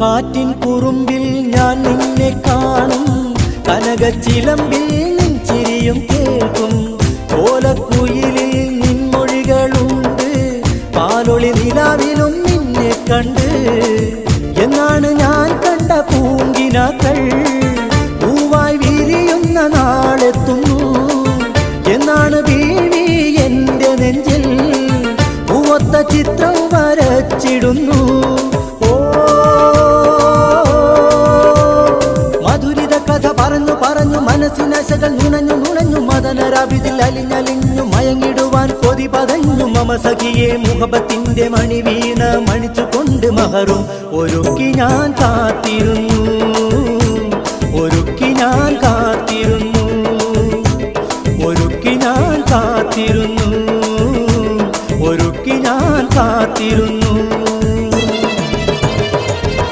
കാറ്റിൻ കുറുമ്പിൽ ഞാൻ നിന്നെ കാണും, കനകച്ചിലമ്പിൽ നിൻ ചിരിയും കേൾക്കും. ചോലക്കുയിലിൽ നിൻമൊഴികളുണ്ട്, പാലൊളി നിലാവിലും നിന്നെ കണ്ട്. എന്നാണ് ഞാൻ കണ്ട പൂങ്കിനാക്കൾ പൂവായി വിരിയുന്ന നാളെത്തുന്നു. എന്നാണ് ബീവി എന്റെ നെഞ്ചിൽ പൂവൊത്ത ചിത്രം വരച്ചിടുന്നു. മധുരിത കഥ പറഞ്ഞു പറഞ്ഞു മനസ്സിനശകൾ നുണഞ്ഞു നുണഞ്ഞു, മദനരാവിതിൽ അലിഞ്ഞലിഞ്ഞു മയങ്ങിടുവാൻ കൊതി പതഞ്ഞു. മമ സഖിയെ മുഹബത്തിന്റെ മണി വീണ മണിച്ചുകൊണ്ട് മഹറും ഒരുക്കി ഞാൻ കാത്തിരുന്നു, ഒരുക്കി ഞാൻ കാത്തിരുന്നു, ഒരുക്കി ഞാൻ കാത്തിരുന്നു, ഒരുക്കി ഞാൻ കാത്തിരുന്നു.